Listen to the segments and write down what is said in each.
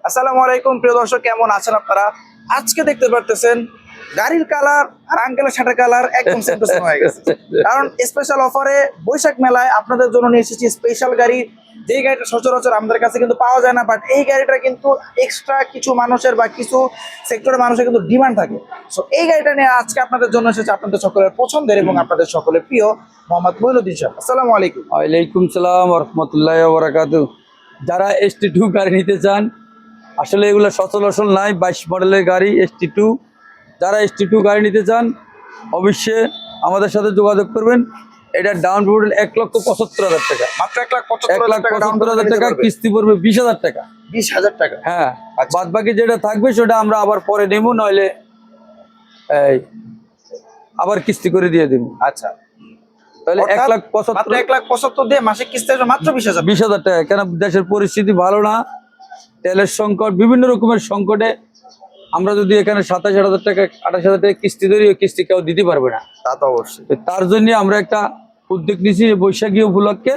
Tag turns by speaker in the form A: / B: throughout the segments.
A: আসসালামু আলাইকুম প্রিয় দর্শক, কেমন আছেন আপনারা? আজকে দেখতে পারতেছেন গাড়ির কালার আর আঙ্কেলের শার্টের কালার একদম সেম টু সেম হয়ে গেছে। কারণ স্পেশাল অফারে বৈশাখ মেলায় আপনাদের জন্য নিয়ে এসেছি স্পেশাল গাড়ি। যেই গাড়িটা সচরাচর আমাদের কাছে কিন্তু পাওয়া যায় না, বাট এই গাড়িটা কিন্তু এক্সট্রা কিছু মানুষের বা কিছু সেক্টরের মানুষের কিন্তু ডিমান্ড থাকে। সো এই গাড়িটা নিয়ে আজকে আপনাদের জন্য এসেছে আপনাদের সকলের পছন্দের এবং আপনাদের সকলের প্রিয় মোহাম্মদ মঈনুদ্দিন সাহেব। আসসালামু আলাইকুম।
B: ওয়ালাইকুম সালাম রহমতুল্লাহ বারাকাতু। যারা ST2 গাড়ি নিতে চান, আসলে এগুলো সচরাচর নাই, 22 মডেলের গাড়ি ST2। যারা ST2 গাড়ি নিতে চান অবশ্যই আমাদের সাথে যোগাযোগ করবেন। এটা ডাউন পেমেন্ট 1,75,000 টাকা,
A: মাত্র
B: 1,75,000 টাকা। কিস্তি পড়বে 20,000 টাকা।
A: 20,000 টাকা।
B: হ্যাঁ, বাদ বাকি যেটা থাকবে সেটা আমরা আবার পরে নেবো, নইলে এই আবার কিস্তি করে দিয়ে দেবো।
A: আচ্ছা,
B: তাহলে
A: মাত্র
B: 1,75,000
A: দিয়ে মাসিক কিস্তি আসবে মাত্র 20,000।
B: 20,000 টাকা। কেন, দেশের পরিস্থিতি ভালো না, তেলের সংকট, বিভিন্ন রকমের সংকটে আমরা যদি এখানে 27,000 টাকা 28,000 টাকা কিস্তি ধরি, ওই কিস্তি কেউ দিতে পারবে না।
A: তা তো অবশ্যই।
B: তো তার জন্য আমরা একটা উদ্যোগ নিয়েছি বৈশাখী উপলক্ষে,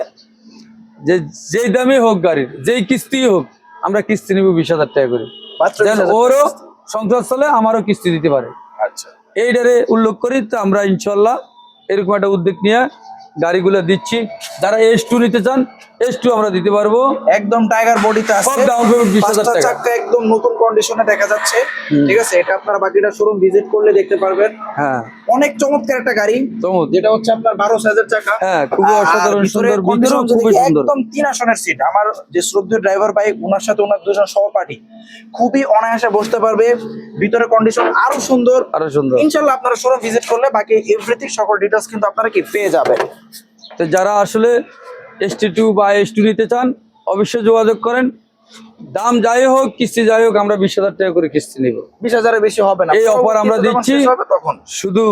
B: যে যেই দামে হোক গাড়ির, যেই কিস্তি হোক, আমরা কিস্তি নিব 20,000 টাকা করে,
A: মাত্র
B: যেন
A: 20,000
B: ওরও সংসার চলে, আমারও কিস্তি দিতে পারে।
A: আচ্ছা,
B: এইটারে উল্লেখ করি। তো আমরা ইনশাল্লাহ এরকম একটা উদ্যোগ নিয়ে গাড়িগুলো দিচ্ছি। যারা S2 নিতে চান, S2 আমরা দিতে পারবো।
A: একদম টাইগার বডিতে আছে,
B: সব ডাউন পেমেন্ট 20,000
A: পাঁচটা
B: টাকা।
A: চাকা একদম নতুন কন্ডিশনে দেখা যাচ্ছে। ঠিক আছে, এটা আপনারা বাকিটা শোরুম ভিজিট করলে দেখতে পারবেন।
B: হ্যাঁ,
A: অনেক চমৎকার একটা গাড়ি,
B: চমৎকার।
A: যেটা হচ্ছে আপনার 12 সাইজের চাকা।
B: হ্যাঁ, খুবই অসাধারণ সুন্দর, ভিতরেও খুবই সুন্দর।
A: একদম 3 আসনের সিট। আমার যে শ্রদ্ধেয় ড্রাইভার ভাই, ওনার সাথে ওনার দুজন সহপাঠী খুবই অনায়াসে বসতে পারবে। ভিতরে কন্ডিশন আরো সুন্দর,
B: আরো সুন্দর।
A: ইনশাআল্লাহ আপনারা শোরুম ভিজিট করলে বাকি এভরিথিং সকল ডিটেইলস কিন্তু আপনারা কি পেয়ে যাবেন।
B: তো যারা আসলে ST2 বা S2 নিতে চান অবশ্যই যোগাযোগ করেন। দাম যাই হোক, কিস্তি যাই হোক, আমরা 20,000 টাকা করে কিস্তি নিব।
A: 20,000-এর বেশি হবে না।
B: এই অফার আমরা দিচ্ছি
A: তখন
B: শুধু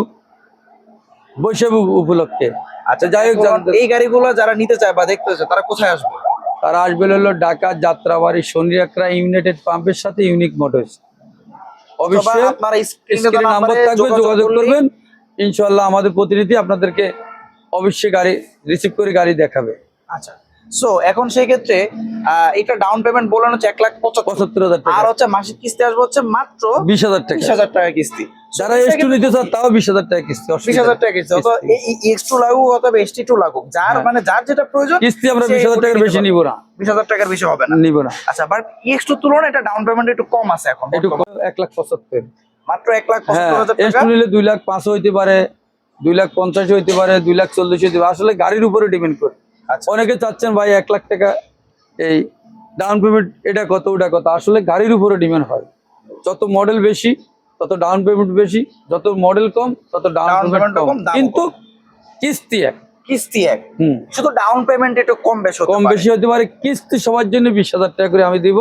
B: বৈশাখ উপলক্ষে।
A: আচ্ছা,
B: যাই হোক,
A: এই গাড়িগুলো যারা নিতে চায় বা দেখতে চায় তারা কোথায় আসবে?
B: তারা আসবে হলো ঢাকা যাত্রাবাড়ি শনিরাকড়া ইউনাইটেড পাম্পের সাথে ইউনিক মোটরস। অবশ্যই
A: আপনারা
B: স্ক্রিনে নাম্বার থাকবে, যোগাযোগ করবেন। ইনশাআল্লাহ আমাদের প্রতিনিধি আপনাদেরকে অবশ্যই গাড়ি রিসিভ করে গাড়ি দেখাবে।
A: আচ্ছা, সো এখন সেই ক্ষেত্রে এটা ডাউন পেমেন্ট বলেন হচ্ছে 1,75,000
B: টাকা,
A: আর হচ্ছে মাসিক কিস্তি আসবে হচ্ছে মাত্র
B: 20,000 টাকা।
A: 20,000 টাকা কিস্তি।
B: যারা S2 নিতে চান তাও 20,000 টাকা কিস্তি।
A: 20,000 টাকা কিস্তি। তো এই X2 লাগুক অথবা ST2 লাগুক, যার মানে যার যেটা প্রয়োজন
B: কিস্তি আমরা 20,000 টাকার বেশি নিব না।
A: 20,000 টাকার বেশি হবে না,
B: নিব না।
A: আচ্ছা, বাট X2 তুলনায় এটা ডাউন পেমেন্ট একটু কম আছে এখন,
B: একটু 1,75,000,
A: মাত্র 1,75,000 টাকা।
B: S2 নিলে 2,05,000 হইতে পারে, 2,50,000 হইতে পারে, 2,40,000 হইতে পারে। আসলে গাড়ির উপরে ডিপেন্ড করে।
A: আচ্ছা,
B: অনেকে চাচ্ছেন ভাই 1,00,000 টাকা এই ডাউন পেমেন্ট, এটা কত ওটা কত। আসলে গাড়ির উপরে ডিপেন্ড হয়। যত মডেল বেশি তত ডাউন পেমেন্ট বেশি, যত মডেল কম তত ডাউন পেমেন্ট কম, কিন্তু কিস্তি এক।
A: কিস্তি এক, শুধু ডাউন পেমেন্ট একটু কম বেশি
B: হতে পারে। কিস্তি সবার জন্য 20,000 টাকা করে আমি দিব।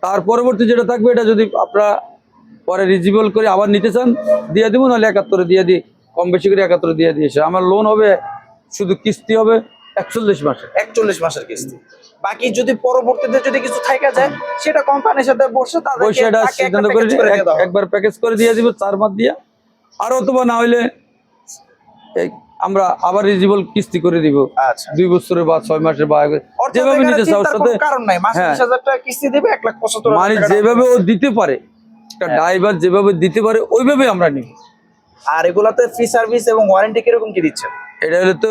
B: তার পরবর্তী যেটা থাকবে, এটা যদি আপনারা পরে রিজিবল করে আবার নিতে চান দিয়ে দিব, নাহলে 71 দিয়ে দিই, কম বেশি করে 71 দিয়ে দিয়েছে। আমার লোন হবে, শুধু কিস্তি হবে 41 মাসে,
A: 41 মাসের কিস্তি। বাকি যদি পরবর্তীতে যদি কিছু থাকা যায়, সেটা কোম্পানির সাথে বসে
B: সিদ্ধান্ত করে একবার প্যাকেজ করে দিয়ে দিব 4 মাস দিয়ে। আর অথবা না হইলে আমরা আবার রিজিবল কিস্তি করে দিব।
A: আচ্ছা,
B: 2 বছরের বা 6 মাসের বা যেভাবে নিতে চাও, সাথে
A: কারণ নাই, মাসে 20,000 টাকা কিস্তি দিবে, 1,75,000
B: মানে যেভাবে ও দিতে পারে, একটা ড্রাইভার যেভাবে দিতে পারে ওইভাবে আমরা নিব।
A: আর এগুলাতে ফ্রি সার্ভিস এবং ওয়ারেন্টি কিরকম কি দিচ্ছেন?
B: এটা হলো তো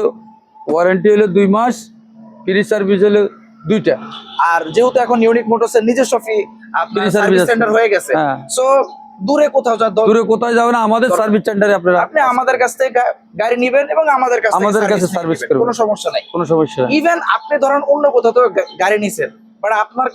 B: ওয়ারেন্টি হলো 2 মাস, ফ্রি সার্ভিস হলো 2টা।
A: আর যেহেতু এখন ইউনিক মোটরসের নিজস্ব ফ্রি সার্ভিস সেন্টার হয়ে গেছে, সো দূরে কোথাও
B: যাবে না, আমাদের সার্ভিস সেন্টারে আপনি
A: আমাদের কাছ থেকে গাড়ি নেবেন এবং আমাদের কাছে
B: সার্ভিস করবেন,
A: কোনো সমস্যা নাই,
B: কোনো সমস্যা নাই।
A: ইভেন আপনি ধরেন অন্য কোথাও তো গাড়ি নিছেন, বাট আপনার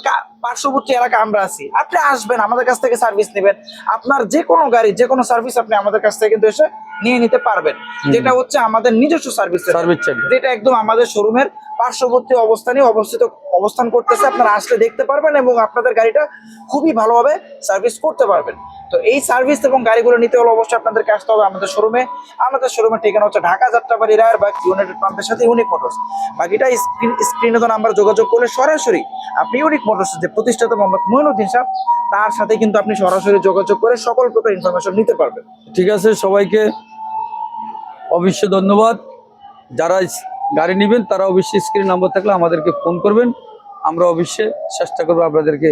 A: পার্শ্ববর্তী এলাকা আমরা আছি, আপনি আসবেন আমাদের কাছ থেকে সার্ভিস নেবেন। আপনার যে কোনো গাড়ি, যে কোনো সার্ভিস আপনি আমাদের কাছ থেকে কিন্তু এসে নিয়ে নিতে পারবেন, যেটা হচ্ছে আমাদের নিজস্ব সার্ভিস সেন্টার, যেটা একদম আমাদের শোরুমের পার্শ্ববর্তী অবস্থান করতেছে। আপনারা আসলে দেখতে পারবেন এবং আপনাদের গাড়িটা খুবই ভালোভাবে সার্ভিস করতে পারবেন। তো এই সার্ভিস এবং গাড়িগুলো নিতে হলে অবশ্যই আপনাদেরকে আসতে হবে আমাদের শোরুমে। আমাদের শোরুমের ঠিকানা হচ্ছে ঢাকা যাত্রাবাড়ি রায়েরবাগ ইউনাইটেড পাম্পের সাথে ইউনিক মোটরস। বাকিটা স্ক্রিনে তো নাম্বার যোগাযোগ করলে সরাসরি আপনি ইউনিক মোটরস যে প্রতিষ্ঠাতা মোহাম্মদ মঈনুদ্দিন সাহেব, তার সাথে কিন্তু আপনি সরাসরি যোগাযোগ করে সকল প্রকার ইনফরমেশন নিতে পারবেন।
B: ঠিক আছে, সবাইকে অবশ্যই ধন্যবাদ। যারা গাড়ি নেবেন তারা অবশ্যই স্ক্রিন নাম্বার থাকলে আমাদেরকে ফোন করবেন, আমরা অবশ্যই চেষ্টা করবো আপনাদেরকে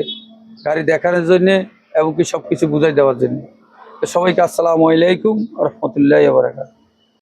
B: গাড়ি দেখানোর জন্যে এবং কি সব কিছু বুঝাই দেওয়ার জন্য। তো সবাইকে আসসালামু আলাইকুম রহমতুল্লাহ বারাকাতুহু।